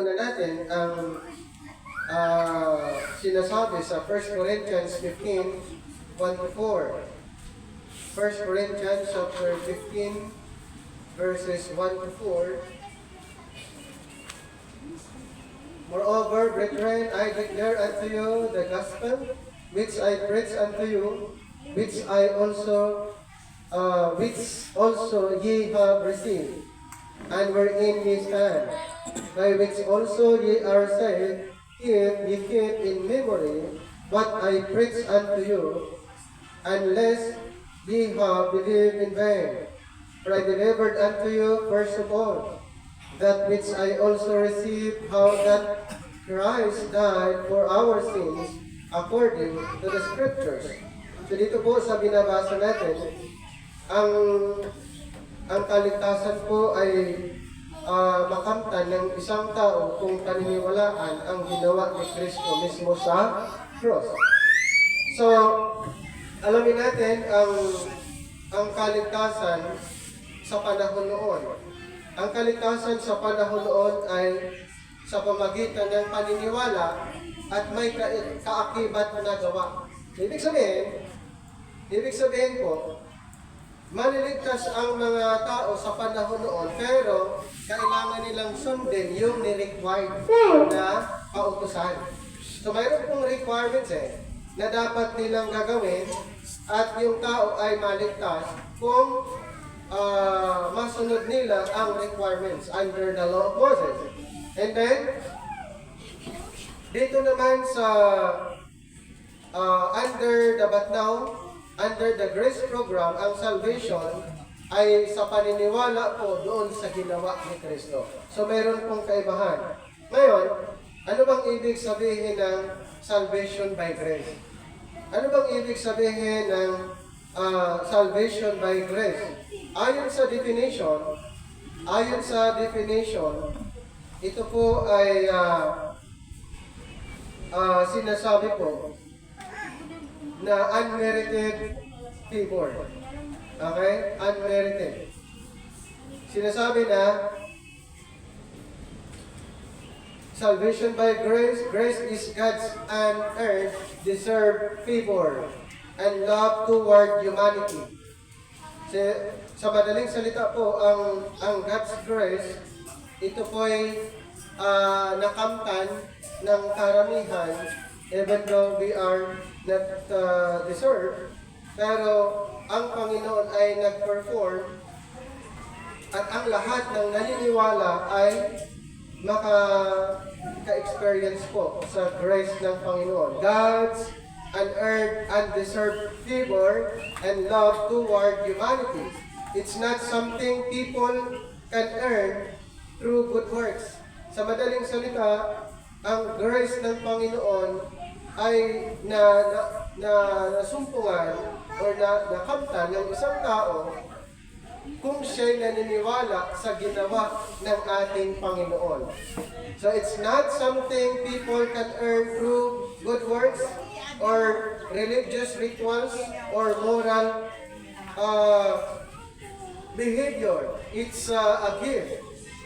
muna natin ang sinasabi sa 1 Corinthians 15, 1-4. 1 Corinthians chapter 15, verses 1-4. Moreover, brethren, I declare unto you the gospel which I preach unto you, which also ye have received, and wherein ye stand, by which also ye are saved, if ye keep in memory what I preach unto you, unless ye have believed in vain. For I delivered unto you first of all that which I also received, how that Christ died for our sins according to the Scriptures. So dito po sa binabasa natin, ang kaligtasan po ay makamtan ng isang tao kung paniniwalaan ang ginawa ni Kristo mismo sa cross. So, alamin natin ang kaligtasan sa panahon noon. Ang kaligtasan sa panahon noon ay sa pamagitan ng paniniwala at may kaakibat na gawa. Ibig sabihin po, maliligtas ang mga tao sa panahon noon, pero kailangan nilang sundin yung ni-required na kautusan. So mayroon pong requirements na dapat nilang gagawin at yung tao ay maligtas kung masunod nila ang requirements under the law of Moses. And then, dito naman sa under the Batnaw, under the grace program, ang salvation ay sa paniniwala po doon sa ginawa ni Kristo. So mayroon pong kaibahan. Ngayon, ano bang ibig sabihin ng salvation by grace? Ano bang ibig sabihin ng salvation by grace? Ayon sa definition, ito po ay sinasabi po na unmerited favor. Okay? Unmerited. Sinasabi na salvation by grace. Grace is God's unearned, deserved favor and love toward humanity. Sa madaling salita po, ang God's grace, ito po ay nakamtan ng karamihan, even though we are not deserved, pero ang Panginoon ay nag-perform at ang lahat ng naniniwala ay maka-experience po sa grace ng Panginoon. God's unearned, undeserved favor and love toward humanity. It's not something people can earn through good works. Sa madaling salita, ang grace ng Panginoon ay nasumpungan o nakamtan ng isang tao kung siya'y naniniwala sa ginawa ng ating Panginoon. So it's not something people can earn through good works or religious rituals or moral behavior. It's a gift.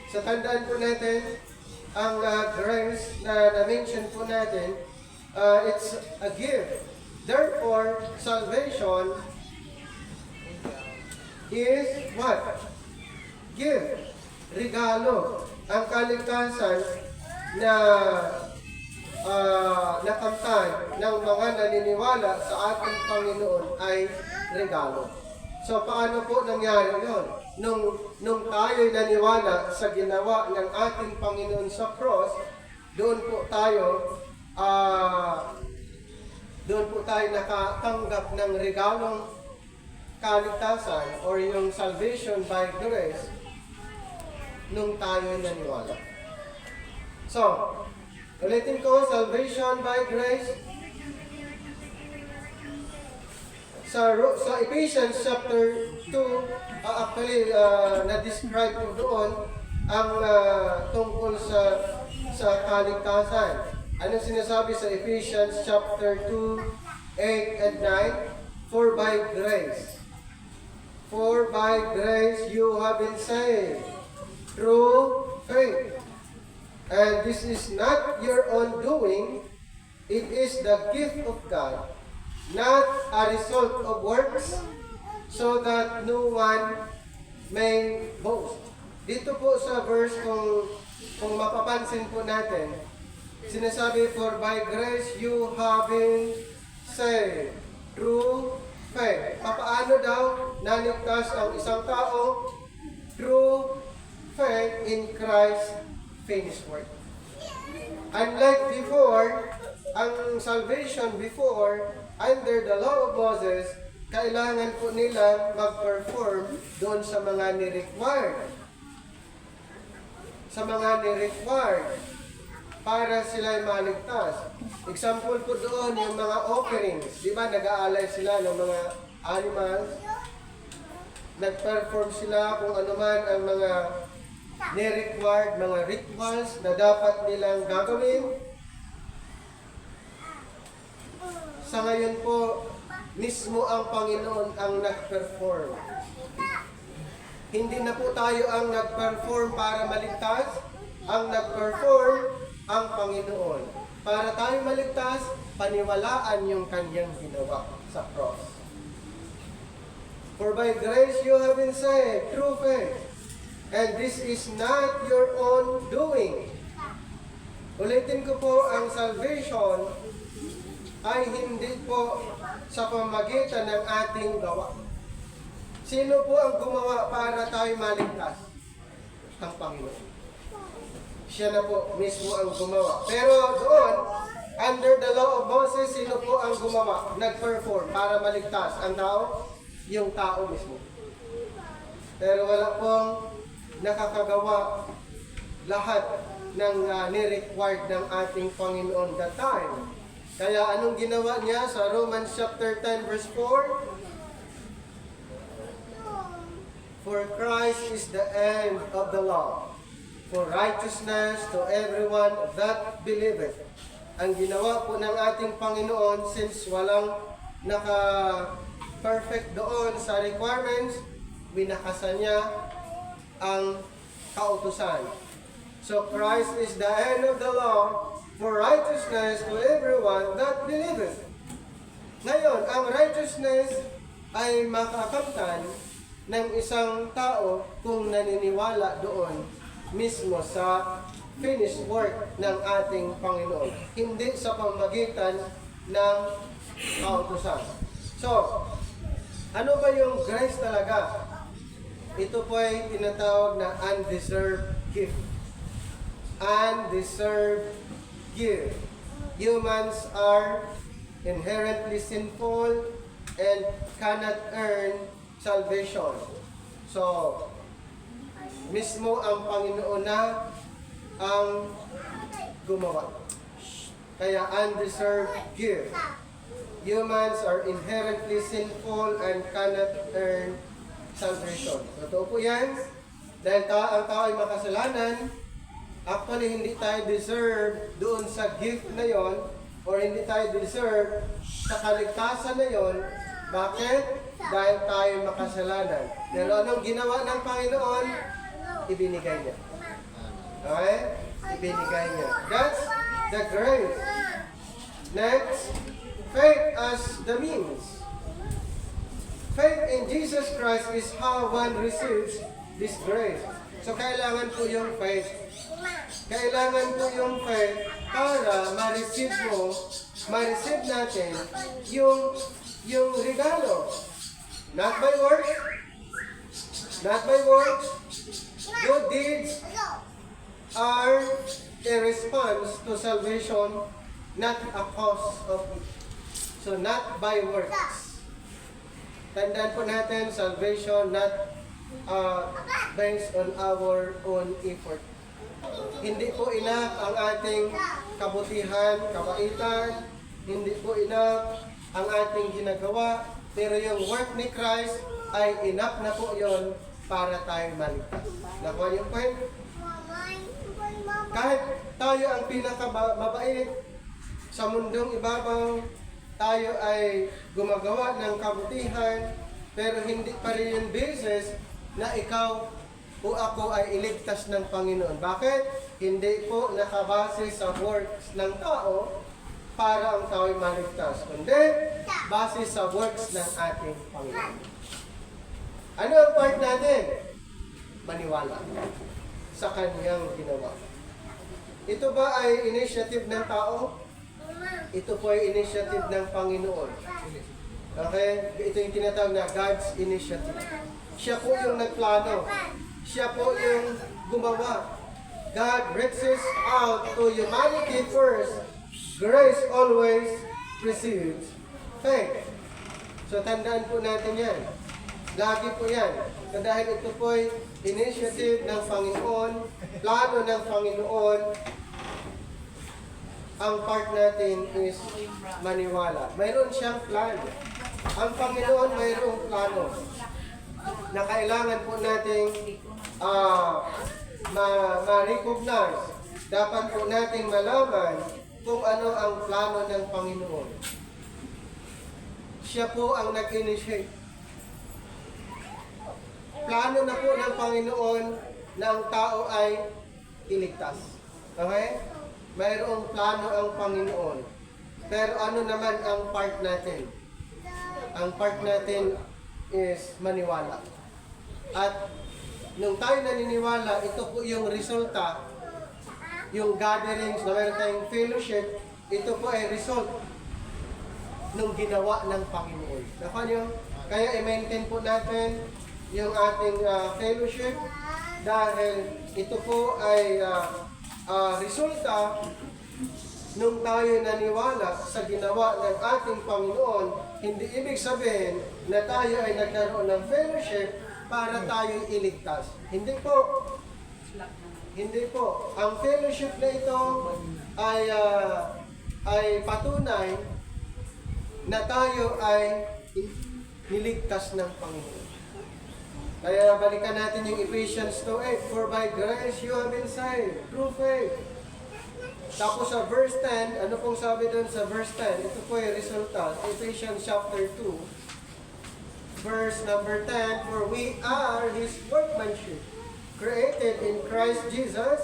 So tandaan po natin, ang grace na na-mention po natin, it's a gift. Therefore, salvation is what? Gift. Regalo. Ang kaligtasan na nakamtan ng mga naniniwala sa ating Panginoon ay regalo. So, paano po nangyari yun? Nung tayo'y naniwala sa ginawa ng ating Panginoon sa cross, doon po tayo nakatanggap ng regalong kaligtasan or yung salvation by grace nung tayo'y naniwala. So, ulitin ko, salvation by grace. Sa Ephesians chapter 2, na-describe po doon ang tungkol sa kaligtasan. Anong sinasabi sa Ephesians chapter 2, 8 and 9? For by grace you have been saved through faith. And this is not your own doing, it is the gift of God, not a result of works, so that no one may boast. Dito po sa verse, kung mapapansin po natin, sinasabi, for by grace you have been saved through faith. Papaano daw naligtas ang isang tao? Through faith in Christ's finished work. Unlike before, ang salvation before, under the law of Moses, kailangan po nila mag-perform doon sa mga ni-required. Sa mga ni-required para sila maligtas. Example po doon yung mga offerings. Di ba nag-aalay sila ng mga animals? Nag-perform sila kung ano man ang mga ni-required, mga rituals na dapat nilang gagawin. Sa ngayon po, mismo ang Panginoon ang nag-perform. Hindi na po tayo ang nag-perform para maligtas. Ang nag-perform ang Panginoon. Para tayo maligtas, paniwalaan yung kanyang ginawa sa cross. For by grace you have been saved through faith. And this is not your own doing. Ulitin ko po, ang salvation ay hindi po sa pamagitan ng ating gawa. Sino po ang gumawa para tayo maligtas? Ang Panginoon. Siya na po mismo ang gumawa. Pero doon, under the law of Moses, sino po ang gumawa? Nag-perform para maligtas ang tao? Yung tao mismo. Pero wala pong nakakagawa lahat ng ni-required ng ating Panginoon that time. Kaya anong ginawa niya sa Romans chapter 10 verse 4? For Christ is the end of the law, for righteousness to everyone that believeth. Ang ginawa po ng ating Panginoon, since walang naka-perfect doon sa requirements, winakasan niya ang kautusan. So Christ is the end of the law, for righteousness to everyone that believeth. Ngayon, ang righteousness ay makakamtan ng isang tao kung naniniwala doon mismo sa finished work ng ating Panginoon. Hindi sa pamamagitan ng kautusan. So, ano ba yung grace talaga? Ito po ay tinatawag na undeserved gift. Undeserved gift. Humans are inherently sinful and cannot earn salvation. So, mismo ang Panginoon na ang gumawa. Kaya undeserved gift. Humans are inherently sinful and cannot earn salvation. Totoo po yan. Dahil ang tao ay makasalanan, actually hindi tayo deserve doon sa gift na yon, or hindi tayo deserve sa kaligtasan na yon. Bakit? Dahil tayo makasalanan. Pero anong ginawa ng Panginoon? Ibinigay niya. Okay? Ibinigay niya. That's the grace. Next, faith as the means. Faith in Jesus Christ is how one receives this grace. So kailangan po yung faith. Kailangan po yung faith para ma-receive natin yung regalo. Not by works. Not by works. Good deeds are a response to salvation, not a cause of it. So not by works. Tandaan po natin, salvation not based on our own effort. Hindi po enough ang ating kabutihan, kabaitan. Hindi po enough ang ating ginagawa. Pero yung work ni Christ ay enough na po yon para tayo maligtas. Nakuha yung point? Kahit tayo ang pinakamabait sa mundong ibabaw, tayo ay gumagawa ng kabutihan, pero hindi pa rin yung basis na ikaw o ako ay iligtas ng Panginoon. Bakit? Hindi po nakabase sa works ng tao para ang tao ay maligtas, kundi base sa works ng ating Panginoon. Ano ang part natin? Maniwala sa kanyang ginawa. Ito ba ay initiative ng tao? Ito po ay initiative ng Panginoon. Okay? Ito yung tinatawag na God's initiative. Siya po yung nagplano. Siya po yung gumawa. God reaches out to humanity first. Grace always precedes faith. So tandaan po natin yan. Lagi po yan. Dahil ito po ay initiative ng Panginoon, plano ng Panginoon, ang part natin is maniwala. Mayroon siyang plano. Ang Panginoon mayroong plano na kailangan po nating ma-recognize. Dapat po nating malaman kung ano ang plano ng Panginoon. Siya po ang nag-initiate. Plano na po ng Panginoon na ang tao ay iligtas. Okay? Mayroong plano ang Panginoon. Pero ano naman ang part natin? Ang part natin is maniwala. At nung tayo naniniwala, ito po yung resulta, yung gatherings na mayroon tayong fellowship, ito po ay result nung ginawa ng Panginoon. Nakuha nyo? Kaya i-maintain po natin yung ating fellowship dahil ito po ay resulta nung tayo naniwala sa ginawa ng ating Panginoon. Hindi ibig sabihin na tayo ay nagkaroon ng fellowship para tayo iligtas. Hindi po. Hindi po. Ang fellowship na ito ay patunay na tayo ay niligtas ng Panginoon. Kaya balikan natin yung Ephesians 2:8. For by grace you have been saved through faith. Tapos sa verse 10, ano pong sabi doon sa verse 10? Ito po yung resulta. Ephesians chapter 2, verse number 10. For we are His workmanship, created in Christ Jesus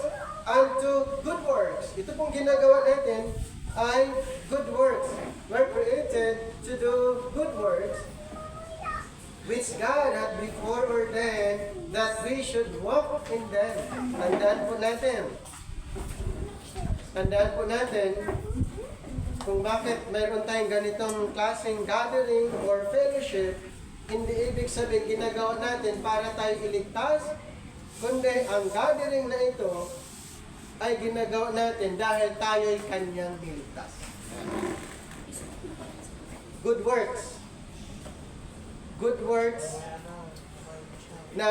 unto good works. Ito pong ginagawa natin ay good works. We're created to do good works, which God had before ordained that we should walk in them. Tandaan po natin. Tandaan po natin kung bakit mayroon tayong ganitong klaseng gathering or fellowship. Hindi ibig sabihin ginagawa natin para tayo iligtas, kundi ang gathering na ito ay ginagawa natin dahil tayo ay kanyang niligtas. Good works. Good works na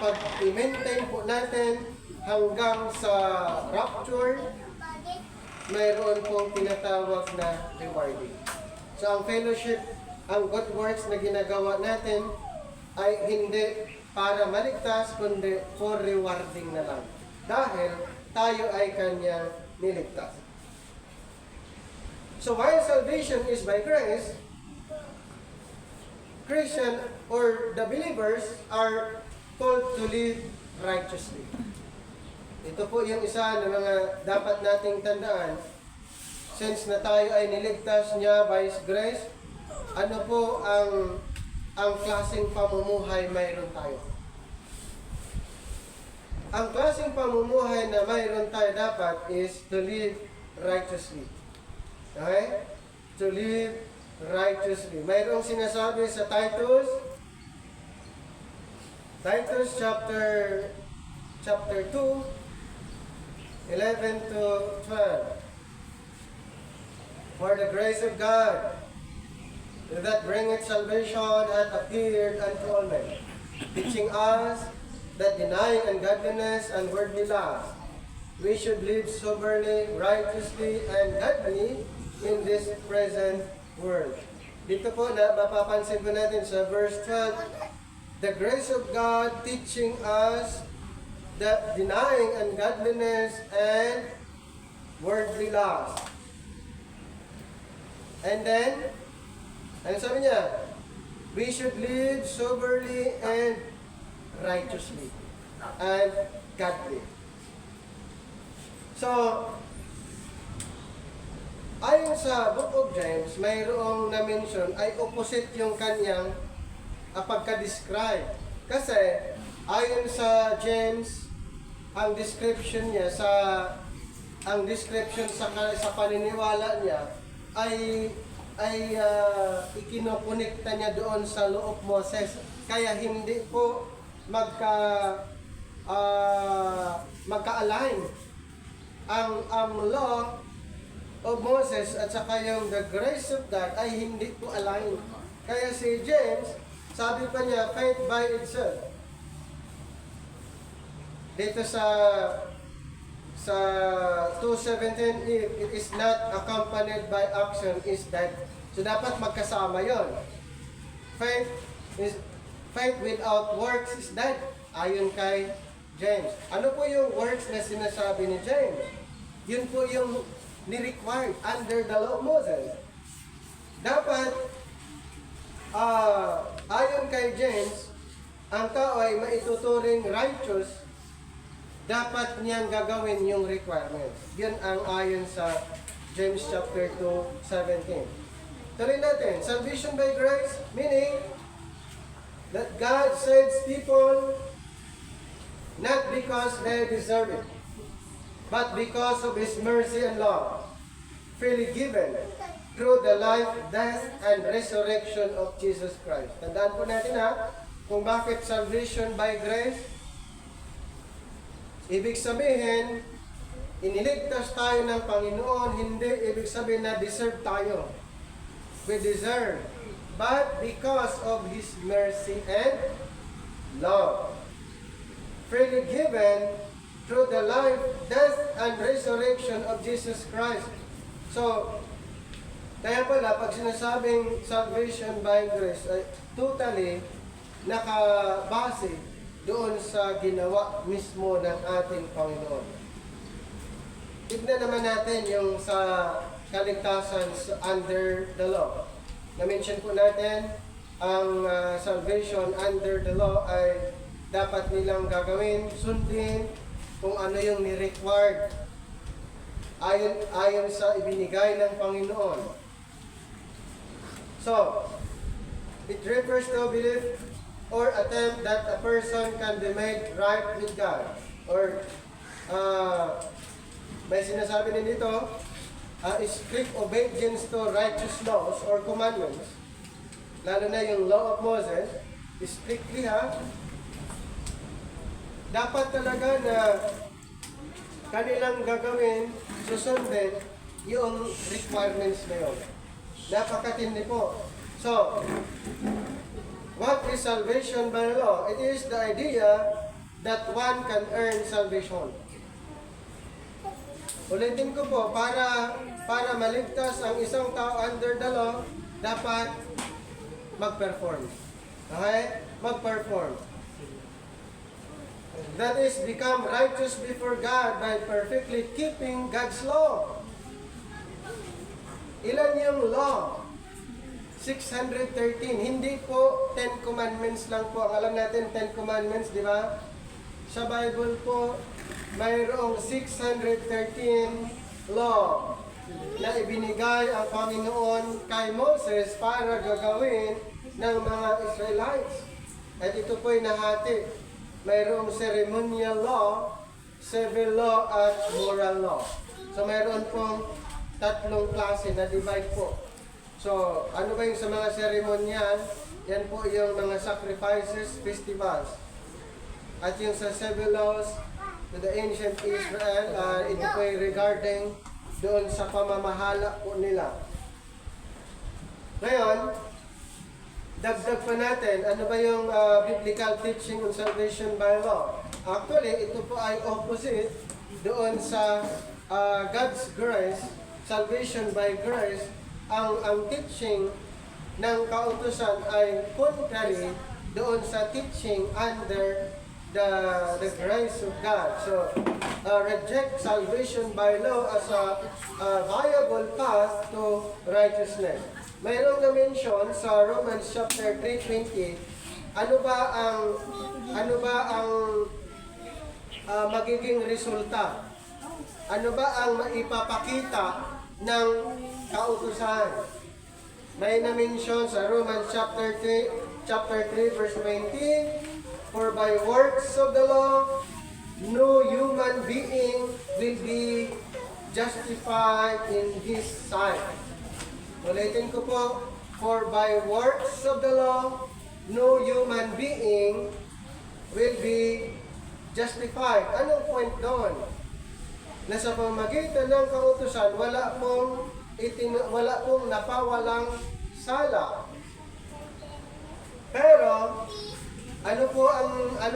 pag i-maintain po natin hanggang sa rapture, mayroon pong tinatawag na rewarding. So ang fellowship, ang good works na ginagawa natin ay hindi para maligtas, kundi for rewarding na lang. Dahil tayo ay kanyang niligtas. So while salvation is by grace, Christian or the believers are called to live righteously. Ito po yung isa ng mga dapat nating tandaan. Since na tayo ay niligtas niya by His grace, ano po ang klaseng pamumuhay mayroon tayo? Ang klaseng pamumuhay na mayroon tayo dapat is to live righteously. Okay? To live righteously. Mayroong sinasabi sa Titus chapter 2, 11 to 12. For the grace of God that bringeth salvation hath appeared unto all men, teaching us that denying ungodliness and worldly lust, we should live soberly, righteously, and godly in this present world. Dito po na mapapansin po natin sa verse 12, the grace of God teaching us that denying ungodliness and worldly lust. And then, ano sabi niya? We should live soberly and righteously and godly. So, ayon sa Book of James, mayroong na-mention ay opposite yung kanyang pagka-describe. Kasi, ayon sa James, ang description niya sa paniniwala niya ay ikinukonekta niya doon sa Law of Moses. Kaya hindi po magka-align ang Law of Moses at saka yung the grace of God ay hindi po align. Kaya si James, sabi pa niya, faith by itself. Dito sa 2:17, if it is not accompanied by action, is dead. So dapat magkasama yon. Faith without works is dead, ayon kay James. Ano po yung works na sinasabi ni James? Yun po yung ni-required under the law of Moses. Dapat, ayon kay James, ang tao ay maituturing righteous, dapat niyang gagawin yung requirements. Yun ang ayon sa James chapter 2:17. Tuloy natin, salvation by grace, meaning that God saves people not because they deserve it, but because of His mercy and love, freely given through the life, death, and resurrection of Jesus Christ. Tandaan po natin kung bakit salvation by grace. Ibig sabihin, iniligtas tayo ng Panginoon, hindi ibig sabihin na deserve tayo. We deserve. But because of His mercy and love, freely given through the life, death, and resurrection of Jesus Christ. So, kaya pala, pag sinasabing salvation by grace, ay totally nakabase doon sa ginawa mismo ng ating Panginoon. Tignan naman natin yung sa kaligtasan under the law. Na-mention po natin, ang salvation under the law ay dapat nilang gagawin, sundin kung ano yung ni-required ayon sa ibinigay ng Panginoon. So, it refers to belief or attempt that a person can be made right with God. Or, may sinasabi din dito, strict obedience to righteous laws or commandments. Lalo na yung law of Moses, strictly dapat talaga na kanilang gagawin, susundin yung requirements na yun. Napakatindi po. So, what is salvation by law? It is the idea that one can earn salvation. Ulitin ko po, para maligtas ang isang tao under the law, dapat mag-perform. Okay? Mag-perform. That is, become righteous before God by perfectly keeping God's law. Ilan yung law? 613. Hindi po 10 commandments lang po. Ang alam natin, 10 commandments, di ba? Sa Bible po, mayroong 613 law na ibinigay ang Panginoon kay Moses para gagawin ng mga Israelites. At ito po'y nahati. Mayroong ceremonial law, civil law, at moral law. So mayroon pong tatlong klase na divide po. So, ano ba yung sa mga seremonyal? Yan po yung mga sacrifices, festivals. At yung sa civil laws, to the ancient Israel, ito po yung regarding doon sa pamamahala po nila. Ngayon, dagdag pa natin, ano ba yung biblical teaching on salvation by law? Actually, ito po ay opposite doon sa God's grace, salvation by grace. Ang teaching ng kautusan ay contrary doon sa teaching under the grace of God. So, reject salvation by law as a viable path to righteousness. Mayroong na-mention sa Romans chapter 3:20 Ano ba ang magiging resulta? Ano ba ang maipapakita ng kautusan? May na-mention sa Romans chapter 3 verse 20, for by works of the law no human being will be justified in his sight. Ulitin ko po, for by works of the law no human being will be justified. Anong point doon? Na sa pamamagitan ng kautusan, wala pong napawalang sala. Pero ano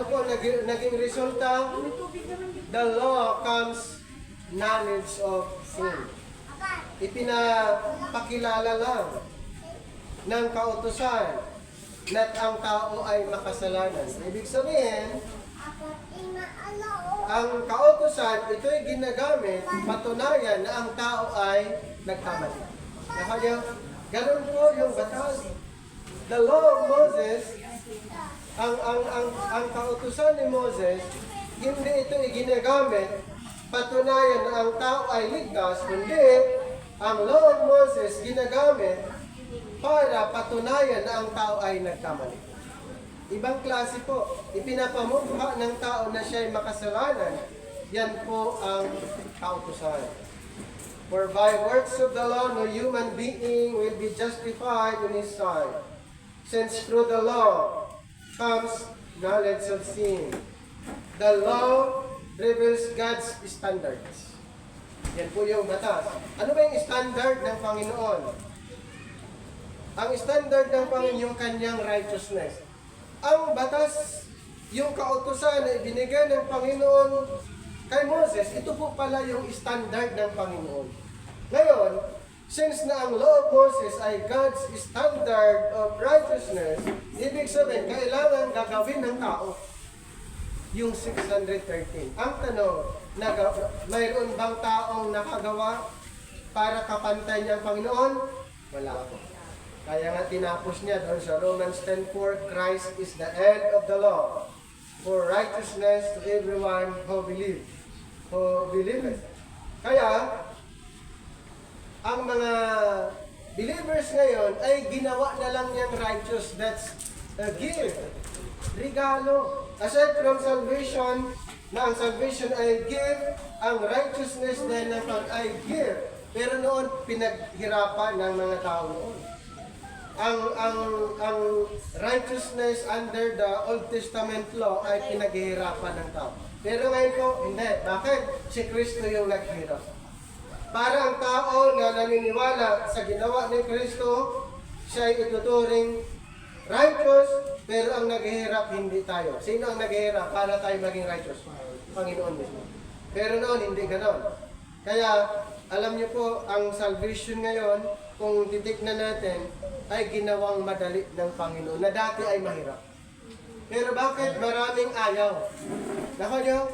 po naging resulta? The law comes knowledge of sin. Ipinapakilala lang ng kautusan na ang tao ay makasalanan. Ibig sabihin, ang kautusan, ito'y ginagamit, patunayan na ang tao ay nagkamali. Kaya, ganun po yung batas. The law of Moses, ang kautusan ni Moses, hindi ito ginagamit, patunayan na ang tao ay ligtas, kundi ang law of Moses ginagamit para patunayan na ang tao ay nagkamali. Ibang klase po, ipinapamukha ng tao na siya'y makasalanan. Yan po ang kautusan. For by works of the law, no human being will be justified in his sight, since through the law comes knowledge of sin. The law reveals God's standards. Yan po yung batas. Ano ba yung standard ng Panginoon? Ang standard ng Panginoon yung kanyang righteousness. Ang batas, yung kautusan na ibinigay ng Panginoon kay Moses, ito po pala yung standard ng Panginoon. Ngayon, since na ang law of Moses ay God's standard of righteousness, ibig sabihin, kailangan gagawin ng tao yung 613. Ang tanong, mayroon bang taong nakagawa para kapantay niya ang Panginoon? Wala po. Kaya nga tinapos niya doon sa Romans 10:4, Christ is the end of the law for righteousness to everyone who believeth. Kaya, ang mga believers ngayon ay ginawa na lang niyang righteous. That's a gift. Regalo. Aside from salvation, na ang salvation ay gift, ang righteousness din naman ay gift. Pero noon, pinaghirapan ng mga tao noon. Ang righteousness under the Old Testament law ay pinaghihirapan ng tao. Pero ngayon po, hindi. Bakit? Si Kristo yung naghirap. Para ang tao na naniniwala sa ginawa ni Kristo, siya ay ituturing righteous, pero ang naghihirap hindi tayo. Sino ang naghihirap para tayo maging righteous? Panginoon mismo. Pero noon, hindi ganon. Kaya, alam niyo po, ang salvation ngayon, kung titignan natin, ay ginawang madali ng Panginoon, na dati ay mahirap. Pero bakit maraming ayaw? Nako niyo,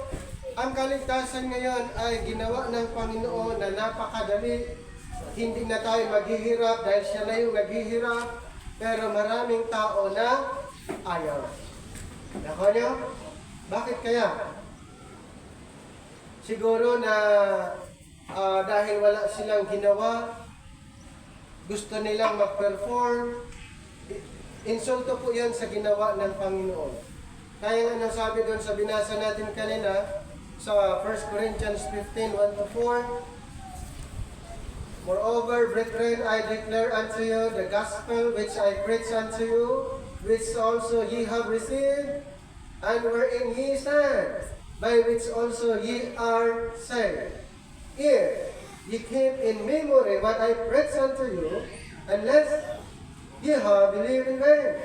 ang kaligtasan ngayon ay ginawa ng Panginoon na napakadali. Hindi na tayo maghihirap dahil siya na yung naghihirap, pero maraming tao na ayaw. Nako niyo, bakit kaya? Siguro na dahil wala silang ginawa, gusto nilang mag-perform. Insulto po yan sa ginawa ng Panginoon. Kaya nga nasabi doon sa binasa natin kanina, sa 1 Corinthians 15:1-4, moreover, brethren, I declare unto you the gospel which I preach unto you, which also ye have received, and wherein ye stand, by which also ye are saved. If ye keep in memory what I preach unto you, unless ye have believed in vain.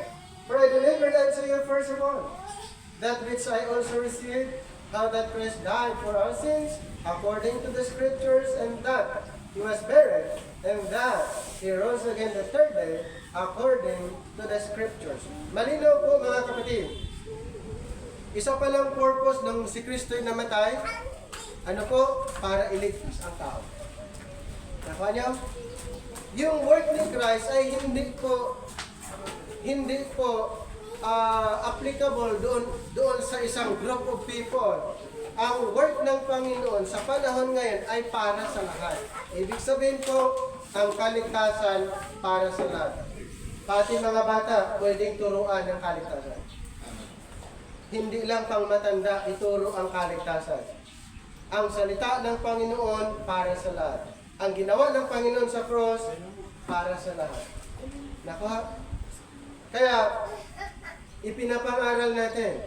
For I delivered unto you first of all that which I also received, how that Christ died for our sins, according to the Scriptures, and that He was buried, and that He rose again the third day, according to the Scriptures. Malinaw po mga kapatid. Isa palang purpose ng si Kristo'y namatay, ano po? Para iligtas ang tao. Nakuha niyo? Yung work ni Christ ay hindi po applicable doon sa isang group of people. Ang work ng Panginoon sa panahon ngayon ay para sa lahat. Ibig sabihin po, ang kaligtasan para sa lahat. Pati mga bata, pwedeng turuan ng kaligtasan. Hindi lang pang matanda, ituro ang kaligtasan. Ang salita ng Panginoon para sa lahat. Ang ginawa ng Panginoon sa cross, para sa lahat. Nakuha? Kaya, ipinapangaral natin.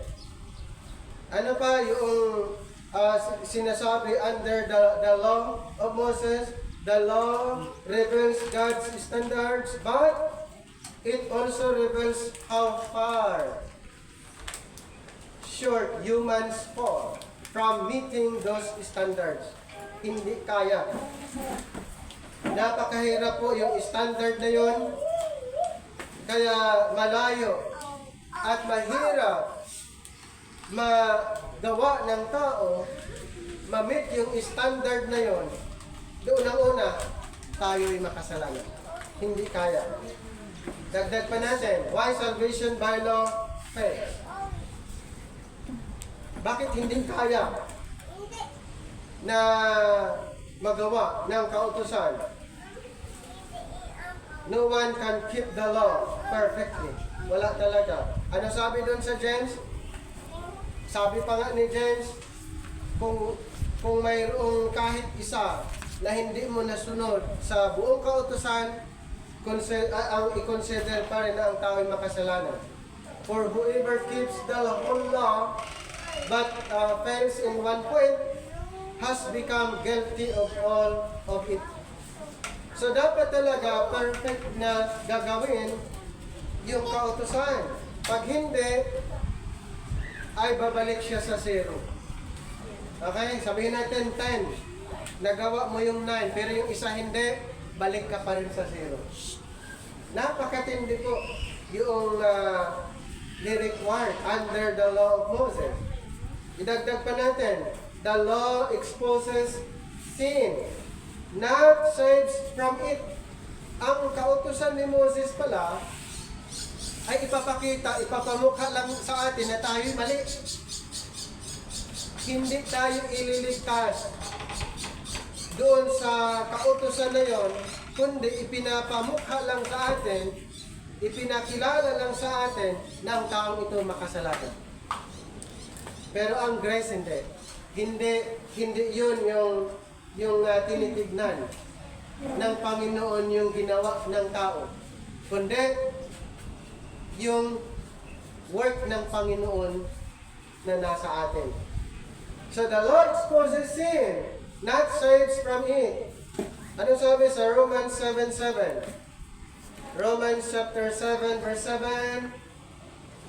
Ano pa yung sinasabi under the law of Moses? The law reveals God's standards, but it also reveals how far short humans fall from meeting those standards. Hindi kaya. Napakahirap po yung standard na yon. Kaya malayo at mahirap magawa ng tao ma-meet yung standard na yon. Doon ang una, tayo'y makasalanan. Hindi kaya. Dagdag pa natin, why salvation by law fails? Bakit hindi kaya na magawa ng kautusan? No one can keep the law perfectly. Wala talaga. Ano sabi doon sa James? Sabi pa nga ni James, kung mayroong kahit isa na hindi mo nasunod sa buong kautusan, ang i-consider pa rin na ang tao'y makasalanan. For whoever keeps the whole law but fails in one point has become guilty of all of it. So dapat talaga perfect na gagawin yung kautusan. Pag hindi, ay babalik siya sa 0. Okay? Sabihin natin 10. Nagawa mo yung 9, pero yung isa hindi, balik ka pa rin sa 0. Napakatindi po yung ni-required under the law of Moses. Idagdag pa natin, the law exposes sin, not saves from it. Ang kautusan ni Moses pala ay ipapamukha lang sa atin na tayo'y mali. Hindi tayo ililigtas doon sa kautusan na yon, kundi ipinapamukha lang sa atin, ipinakilala lang sa atin na ang taong ito makasalanan. Pero ang grace hindi yun yung tinitignan ng Panginoon yung ginawa ng tao, kundi yung work ng Panginoon na nasa atin. So the Lord exposes sin, not saves from it. Ano sabi sa Romans 7:7? Romans chapter 7 verse 7.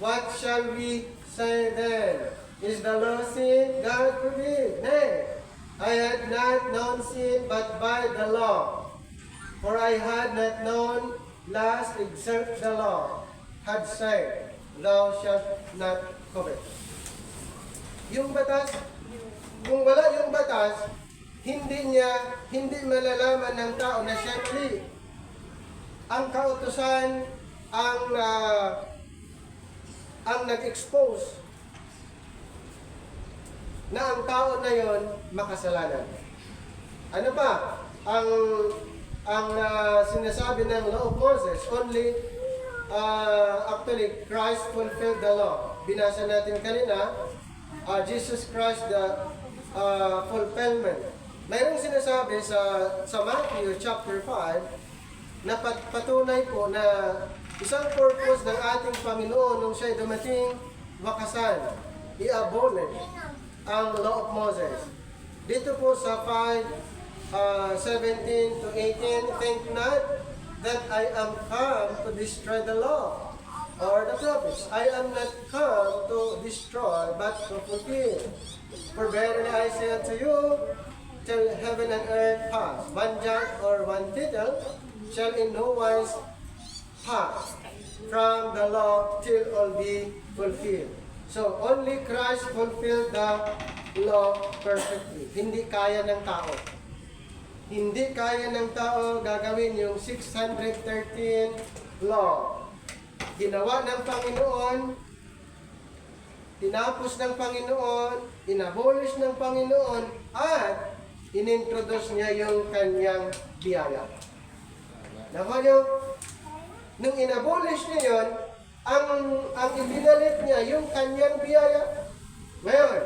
What shall we say then? Is the law sin? God forbid. Nay, I had not known sin but by the law. For I had not known last except the law had said, thou shalt not covet. Yung batas, kung wala yung batas, hindi malalaman ng tao na siyempre ang kautusan ang nag-expose na ang tao na yon makasalanan. Ano pa? Ang sinasabi ng law of Moses, actually Christ fulfilled the law. Binasa natin kanina, Jesus Christ the fulfillment. Mayroong sinasabi sa Matthew chapter 5 na patunay po na isang purpose ng ating Panginoon nung siya'y dumating wakasan, i-abolish ang law of Moses. Dito po sa 5:17 to 18, think not that I am come to destroy the law or the prophets. I am not come to destroy, but to fulfill. For verily I say unto you, till heaven and earth pass, one jot or one tittle shall in no wise pass from the law till all be fulfilled. So only Christ fulfilled the law perfectly. Hindi kaya ng tao. Hindi kaya ng tao gagawin yung 613 law. ginawa ng Panginoon, tinapos ng Panginoon, inabolish ng Panginoon, at inintroduce niya yung kanyang biyaya. Nakuha niyo? Nung inabolish niya yun, ang ibinalik niya yung kanyang biyaya. Ngayon,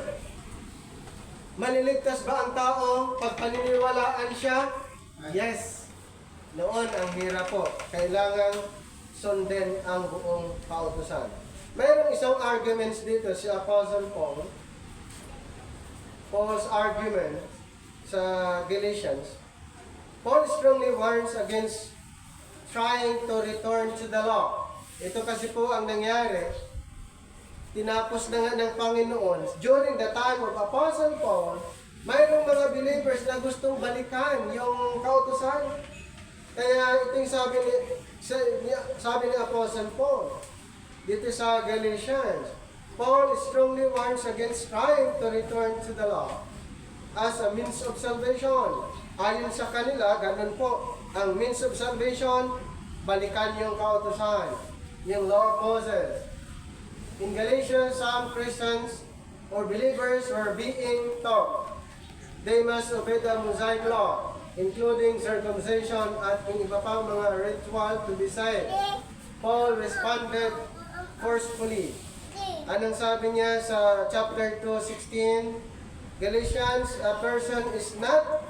maliligtas ba ang tao pag paniniwalaan siya? Yes. Noon, ang hirap po. Kailangan sundin ang buong kautusan. Mayroong isang arguments dito si Apostle Paul. Paul's argument sa Galatians. Paul strongly warns against trying to return to the law. Ito kasi po ang nangyari. Tinapos na nga ng Panginoon. During the time of Apostle Paul, mayroong mga believers na gustong balikan yung kautusan. Kaya ito yung sabi ni Apostle Paul dito sa Galatians. Paul strongly warns against trying to return to the law as a means of salvation. Ayon sa kanila, ganun po. Ang means of salvation, balikan yung kautusan, yung law of Moses. In Galatians, some Christians or believers were being taught they must obey the Mosaic law, including circumcision at yung iba pang mga ritual to be saved. Paul responded forcefully. Anong sabi niya sa chapter 2:16? Galatians, a person is not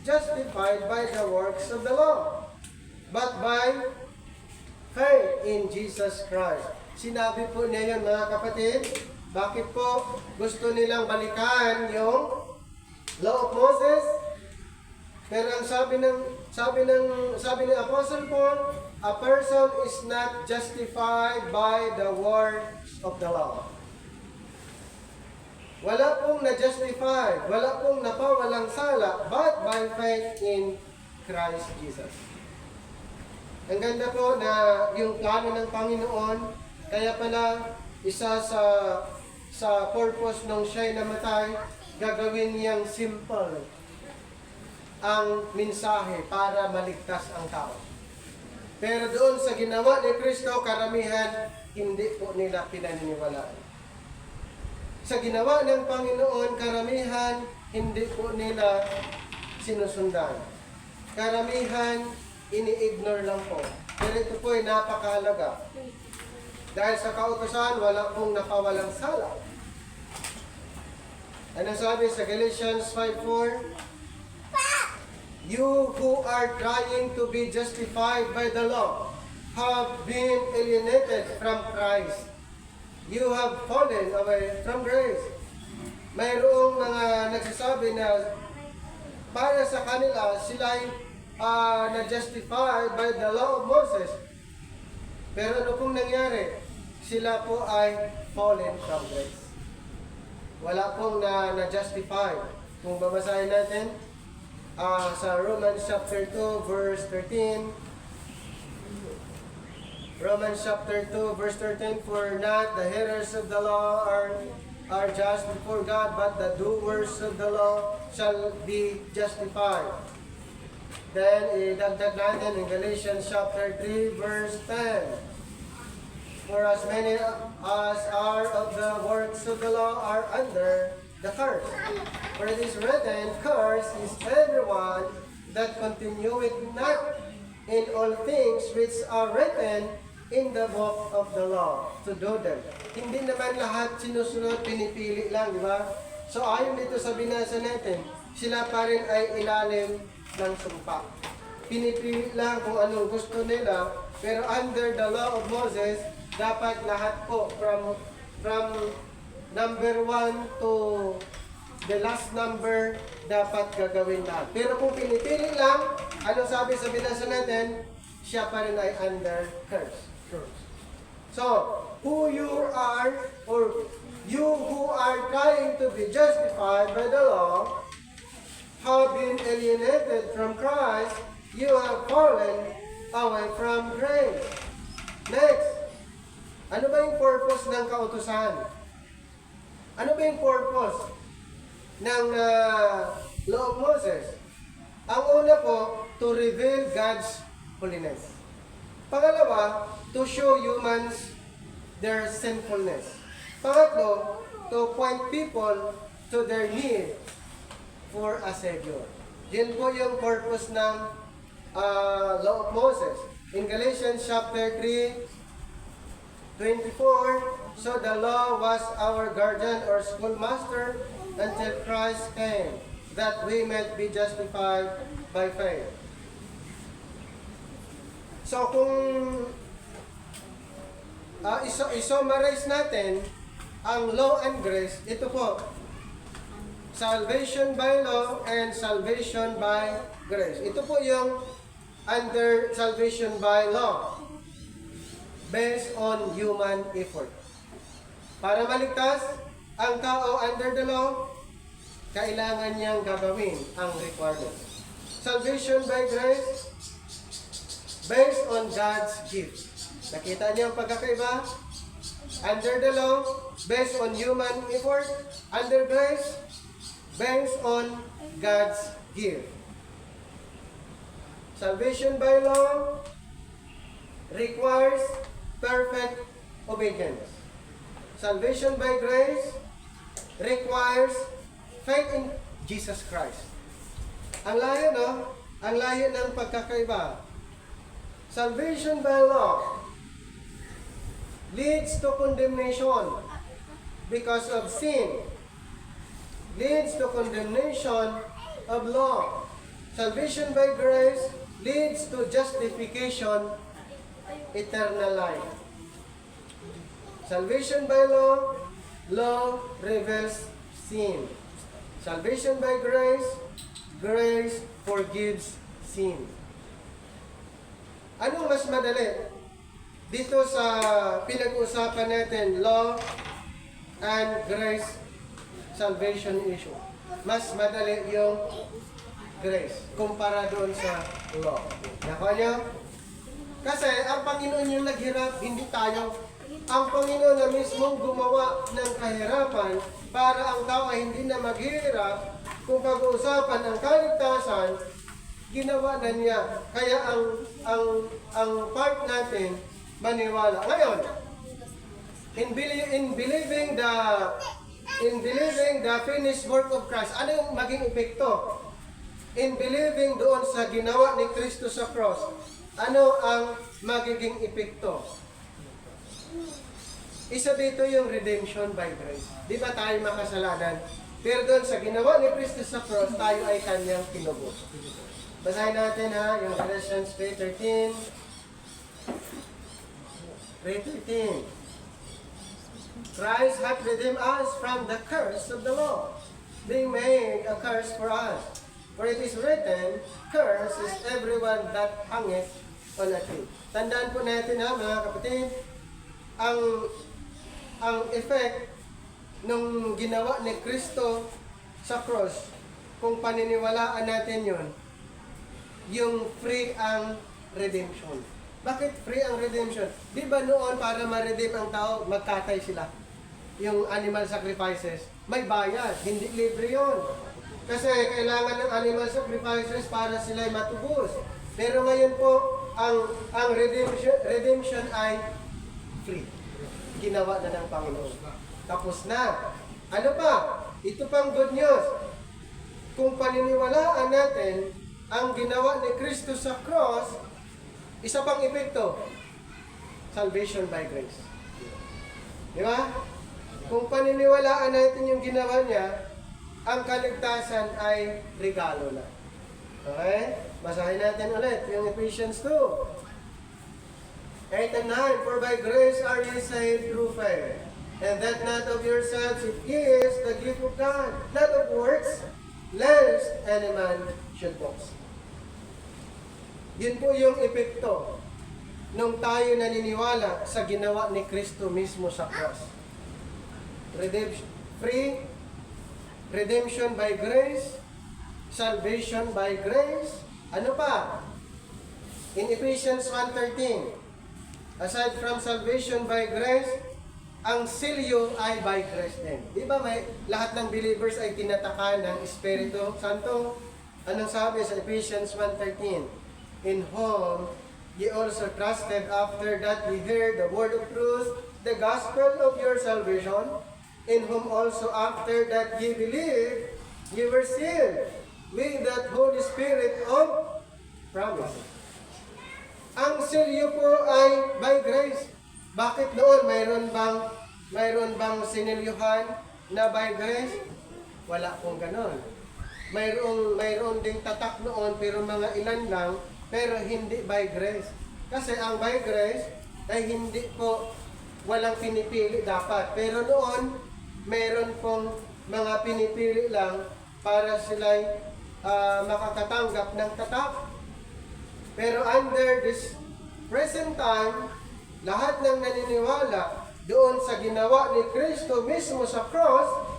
justified by the works of the law, but by faith in Jesus Christ. Sinabi po niya yun, mga kapatid. Bakit po gusto nilang balikan yung law of Moses? Pero ang sabi ni Apostle Paul, a person is not justified by the works of the law. Wala pong na-justify, wala pong napawalang sala, but by faith in Christ Jesus. Ang ganda po na yung plano ng Panginoon, kaya pala isa sa purpose nung siya'y namatay, gagawin niyang simple ang mensahe para maligtas ang tao. Pero doon sa ginawa ni Kristo, karamihan, hindi po nila pinaniniwalaan. Sa ginawa ng Panginoon, karamihan, hindi po nila sinusundan. Karamihan, ini-ignore lang po. Pero ito po ay napakahalaga. Dahil sa kautusan, wala pong napawalang sala. Anong sabi sa Galatians 5:4? You who are trying to be justified by the law have been alienated from Christ. You have fallen away from grace. Mayroong mga nagsasabi na para sa kanila, sila'y na-justified by the law of Moses. Pero ano pong nangyari? Sila po ay fallen from grace. Wala pong na-justify. Kung babasahin natin, sa Romans chapter 2, verse 13, Romans chapter 2, verse 13, for not the hearers of the law are just before God, but the doers of the law shall be justified. Then, idagdag natin in Galatians chapter 3, verse 10. For as many as are of the works of the law are under the curse. For it is written, cursed is everyone that continueth not in all things which are written in the book of the law, to do them. Hindi naman lahat sinusunod, pinipili lang, di ba? So ayon dito sa binasa natin, sila pa rin ay ilalim ng sumpa. Pinipili lang kung anong gusto nila, pero under the law of Moses, dapat lahat po from number 1 to the last number dapat gagawin lahat. Pero kung pinipili lang, anong sabi sa binasa natin, siya pa rin ay under curse. So, who you are, or you who are trying to be justified by the law, have been alienated from Christ, you have fallen away from grace. Next, ano ba yung purpose ng kautusan? Ano ba yung purpose ng law of Moses? Ang una po, to reveal God's holiness. Pangalawa, to show humans their sinfulness. Pangatlo, to point people to their need for a Savior. Yan po yung purpose ng Law of Moses. In Galatians chapter 3:24, so the law was our guardian or schoolmaster until Christ came, that we might be justified by faith. So kung i-summarize natin ang law and grace, ito po, salvation by law and salvation by grace. Ito po yung under salvation by law, based on human effort. Para maligtas ang tao under the law, kailangan niyang gagawin ang requirements. Salvation by grace, based on God's gift. Nakita niyo ang pagkakaiba? Under the law, based on human effort. Under grace, based on God's gift. Salvation by law requires perfect obedience. Salvation by grace requires faith in Jesus Christ. Ang layo, no? Ang layo ng pagkakaiba. Salvation by law leads to condemnation because of sin. Leads to condemnation of law. Salvation by grace leads to justification, eternal life. Salvation by law, law reveals sin. Salvation by grace, grace forgives sin. Anong mas madali? Dito sa pinag-usapan natin, law and grace salvation issue. Mas madali yung grace kumpara doon sa law. Nakuha niyo? Kasi ang Panginoon yung naghirap, hindi tayo. Ang Panginoon na mismong gumawa ng kahirapan para ang tao ay hindi na maghirap. Kung pag-uusapan ang kaligtasan, ginawa na niya. Kaya ang part natin, maniwala. Ngayon, in believing the finished work of Christ, ano yung maging epekto? In believing doon sa ginawa ni Kristo sa cross, ano ang magiging epekto? Isa dito yung redemption by grace. Di ba tayo makasalanan? Pero doon sa ginawa ni Kristo sa cross, tayo ay kanyang tinubos. Basahin natin yung Galatians 3:13. 3:13. Christ hath redeemed us from the curse of the law, being made a curse for us. For it is written, curse is everyone that hangeth on a tree. Tandaan po natin mga kapatid, ang effect nung ginawa ni Kristo sa cross, kung paniniwalaan natin yon, yung free ang redemption. Bakit free ang redemption? Di ba noon para ma-redeem ang tao, magkatay sila? Yung animal sacrifices, may bayad, hindi libre yon. Kasi kailangan ng animal sacrifices para sila'y matubos. Pero ngayon po, ang redemption ay free. Ginawa na ng Panginoon. Tapos na. Ano pa? Ito pang good news. Kung paniniwalaan natin ang ginawa ni Kristo sa cross, isa pang epekto, salvation by grace. Di ba? Kung paniniwalaan natin yung ginawa niya, ang kaligtasan ay regalo na. Okay? Basahin natin ulit yung Ephesians 2. 8 and 9, for by grace are ye saved through faith, and that not of yourselves, it is the gift of God, not of works, lest any man should boast. Yun po yung epekto nung tayo naniniwala sa ginawa ni Kristo mismo sa cross. Redemption, free, redemption by grace, salvation by grace. Ano pa? In Ephesians 1:13, aside from salvation by grace, ang silyo ay by grace din. Di ba may lahat ng believers ay tinatakan ng Espiritu Santo? Anong sabi sa Ephesians 1:13? In whom ye also trusted after that ye heard the word of truth, the gospel of your salvation, in whom also after that ye believed, ye were sealed with that Holy Spirit of promise. Ang silyo po ay by grace. Bakit noon mayroon bang sinilyuhan na by grace? Wala pong ganon. Mayroon ding tatak noon pero mga ilan lang, pero hindi by grace. Kasi ang by grace ay hindi po walang pinipili dapat. Pero noon, mayroon pong mga pinipili lang para sila'y makakatanggap ng tatak. Pero under this present time, lahat ng naniniwala doon sa ginawa ni Kristo mismo sa cross,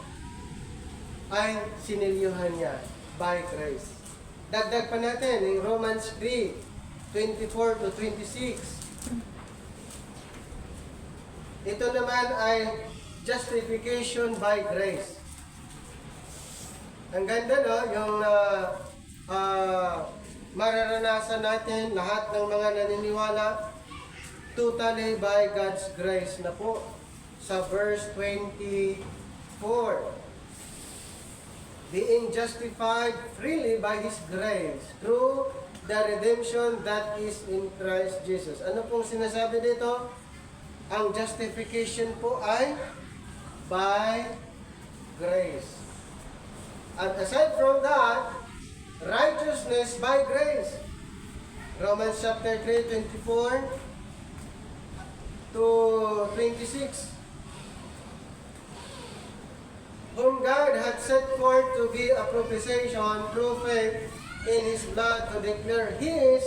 ay sinilyuhan niya by grace. Dagdag pa natin in Romans 3:24 to 26. Ito naman ay justification by grace. Ang ganda, no? Yung mararanasan natin lahat ng mga naniniwala totally by God's grace na po sa verse 24. Being justified freely by His grace through the redemption that is in Christ Jesus. Ano pong sinasabi dito? Ang justification po ay by grace. And aside from that, righteousness by grace. Romans chapter 3:24 to 26. Whom God had set forth to be a propitiation through faith in His blood to declare His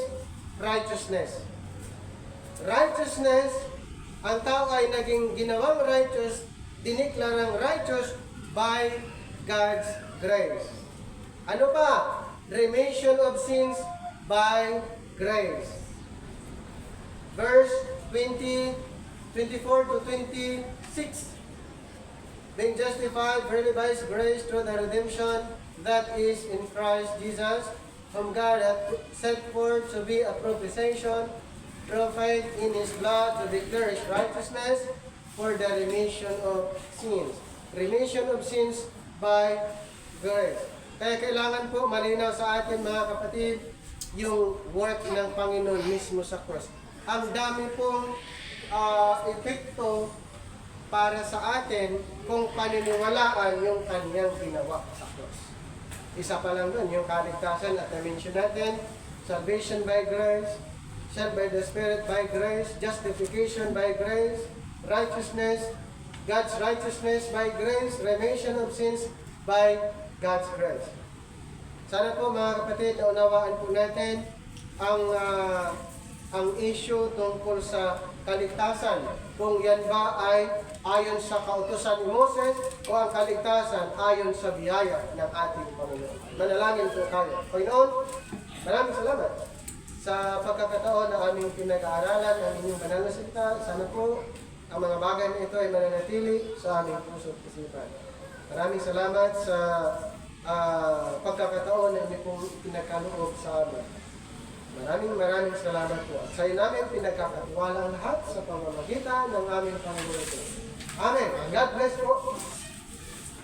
righteousness. Righteousness, ang tao ay naging ginawang righteous, diniklarang righteous by God's grace. Ano pa? Remission of sins by grace. Verse 24 to 26. Being justified freely by His grace through the redemption that is in Christ Jesus, whom God hath set forth to be a propitiation through faith in His blood to declare His righteousness for the remission of sins. Remission of sins by grace. Kaya kailangan po malinaw sa atin, mga kapatid, yung work ng Panginoon mismo sa cross. Ang dami pong epekto para sa atin kung paniniwalaan yung kanyang ginawa sa cross. Isa pa lang doon, yung kaligtasan at na-mention natin, salvation by grace, saved by the Spirit by grace, justification by grace, righteousness, God's righteousness by grace, remission of sins by God's grace. Sana po mga kapatid, naunawaan po natin ang issue tungkol sa kaligtasan. Kung yan ba ay ayon sa kautusan ni Moses o ang kaligtasan ayon sa biyaya ng ating Panginoon. Manalangin po tayo. Panginoon, maraming salamat sa pagkakataon na aming pinag-aaralan ang inyong banal na salita. Sana po ang mga bagay na ito ay mananatili sa aming puso at isipan. Maraming salamat sa pagkakataon na inyo pong pinagkaloob sa amin. Maraming salamat po. At sa iyo namin pinagkakatiwala ang lahat sa pamamagitan ng aming Panginoon. Amen. God bless po.